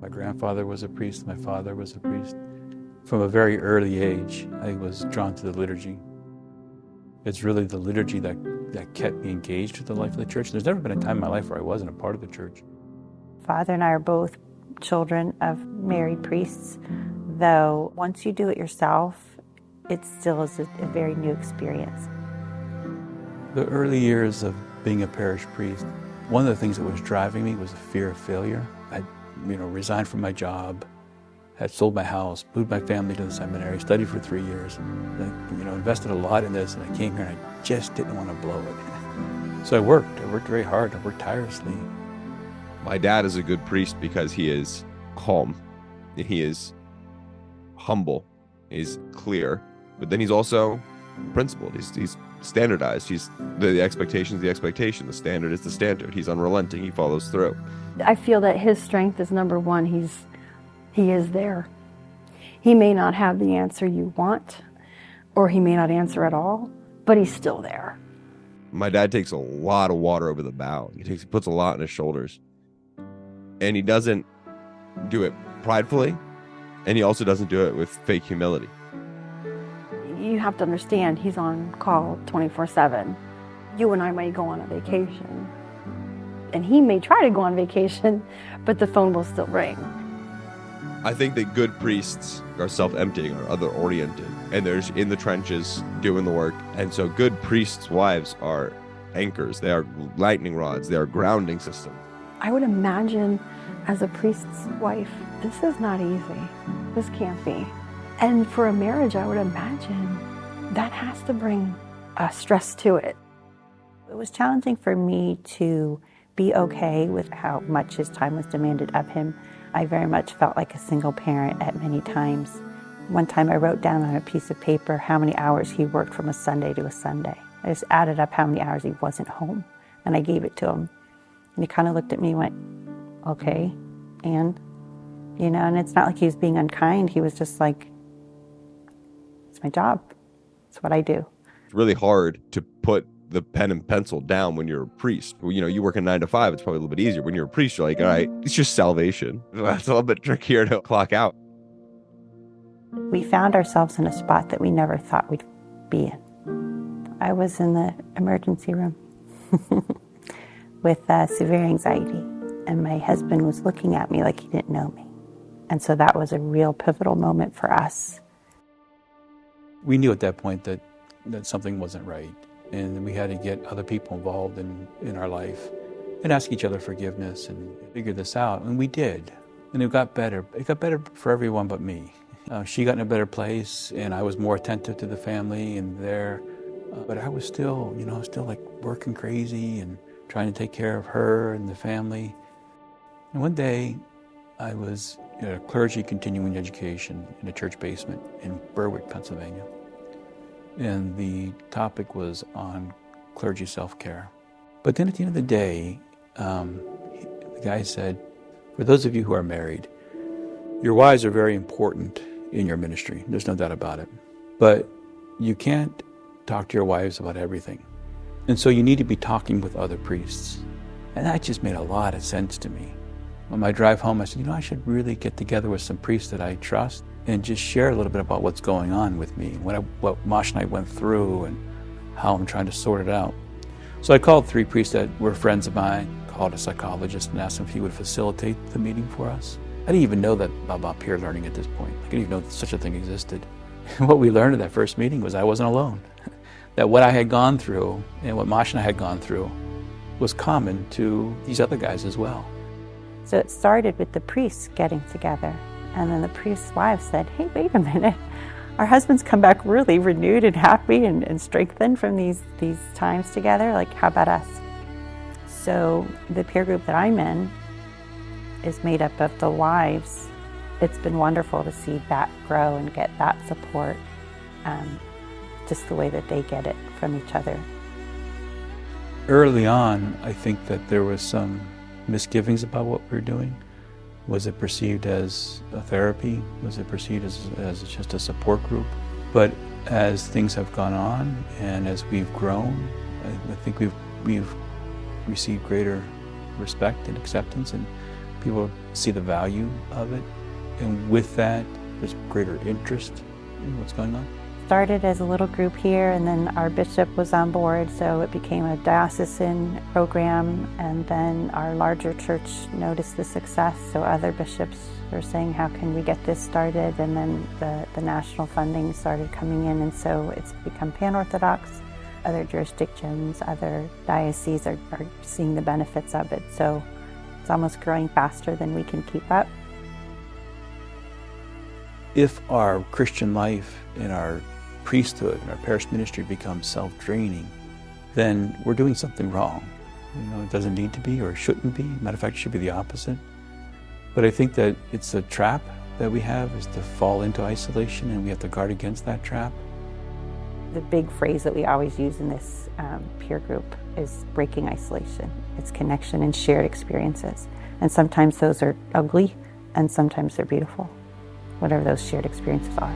My grandfather was a priest, my father was a priest. From a very early age, I was drawn to the liturgy. It's really the liturgy that kept me engaged with the life of the church. There's never been a time in my life where I wasn't a part of the church. Father and I are both children of married priests, though once you do it yourself, it still is a very new experience. The early years of being a parish priest, one of the things that was driving me was the fear of failure. I resigned from my job, had sold my house, moved my family to the seminary, studied for 3 years, invested a lot in this, and I came here and I just didn't want to blow it. So I worked very hard, I worked tirelessly. My dad is a good priest because he is calm, he is humble, he's clear, but then he's also principled, he's standardized, he's the expectation is the expectation, the standard is the standard, he's unrelenting, he follows through. I feel that his strength is number one. He is there. He may not have the answer you want, or he may not answer at all, but he's still there. My dad takes a lot of water over the bow. He puts a lot on his shoulders. And he doesn't do it pridefully, and he also doesn't do it with fake humility. You have to understand, he's on call 24/7. You and I might go on a vacation, and he may try to go on vacation, but the phone will still ring. I think that good priests are self-emptying, are other-oriented, and they're in the trenches doing the work. And so good priests' wives are anchors. They are lightning rods. They are grounding systems. I would imagine as a priest's wife, this is not easy. This can't be. And for a marriage, I would imagine that has to bring a stress to it. It was challenging for me to be okay with how much his time was demanded of him. I very much felt like a single parent at many times. One time I wrote down on a piece of paper how many hours he worked from a Sunday to a Sunday. I just added up how many hours he wasn't home, and I gave it to him. And he kind of looked at me and went, okay, and it's not like he was being unkind. He was just like, it's my job. It's what I do. It's really hard to put the pen and pencil down when you're a priest. Well, you work a 9 to 5, it's probably a little bit easier. When you're a priest, you're like, all right, it's just salvation. It's a little bit trickier to clock out. We found ourselves in a spot that we never thought we'd be in. I was in the emergency room with severe anxiety, and my husband was looking at me like he didn't know me. And so that was a real pivotal moment for us. We knew at that point that something wasn't right, and we had to get other people involved in our life and ask each other forgiveness and figure this out, and we did. And it got better. It got better for everyone but me. She got in a better place, and I was more attentive to the family and there. But I was still, like working crazy and trying to take care of her and the family. And one day, I was at a clergy continuing education in a church basement in Berwick, Pennsylvania. And the topic was on clergy self-care. But then at the end of the day, the guy said, for those of you who are married, your wives are very important in your ministry. There's no doubt about it. But you can't talk to your wives about everything. And so you need to be talking with other priests. And that just made a lot of sense to me. On my drive home, I said, I should really get together with some priests that I trust and just share a little bit about what's going on with me, what Masha and I went through and how I'm trying to sort it out. So I called 3 priests that were friends of mine, called a psychologist and asked him if he would facilitate the meeting for us. I didn't even know that about peer learning at this point. I didn't even know that such a thing existed. And what we learned at that first meeting was I wasn't alone. That what I had gone through and what Masha and I had gone through was common to these other guys as well. So it started with the priests getting together. And then the priest's wives said, hey, wait a minute. Our husbands come back really renewed and happy and strengthened from these times together. Like, how about us? So the peer group that I'm in is made up of the wives. It's been wonderful to see that grow and get that support, just the way that they get it from each other. Early on, I think that there was some misgivings about what we were doing. Was it perceived as a therapy? Was it perceived as just a support group? But as things have gone on and as we've grown, I think we've received greater respect and acceptance, and People see the value of it, and with that, there's greater interest in what's going on. Started as a little group here, and then our bishop was on board, so it became a diocesan program, and then our larger church noticed the success, so other bishops were saying, how can we get this started? And then the national funding started coming in, and so it's become pan-Orthodox. Other jurisdictions, other dioceses are seeing the benefits of it, so it's almost growing faster than we can keep up. If our Christian life and our priesthood and our parish ministry becomes self-draining, then we're doing something wrong. It doesn't need to be or shouldn't be. Matter of fact, it should be the opposite. But I think that it's a trap that we have, is to fall into isolation, and we have to guard against that trap. The big phrase that we always use in this peer group is breaking isolation. It's connection and shared experiences. And sometimes those are ugly, and sometimes they're beautiful, whatever those shared experiences are.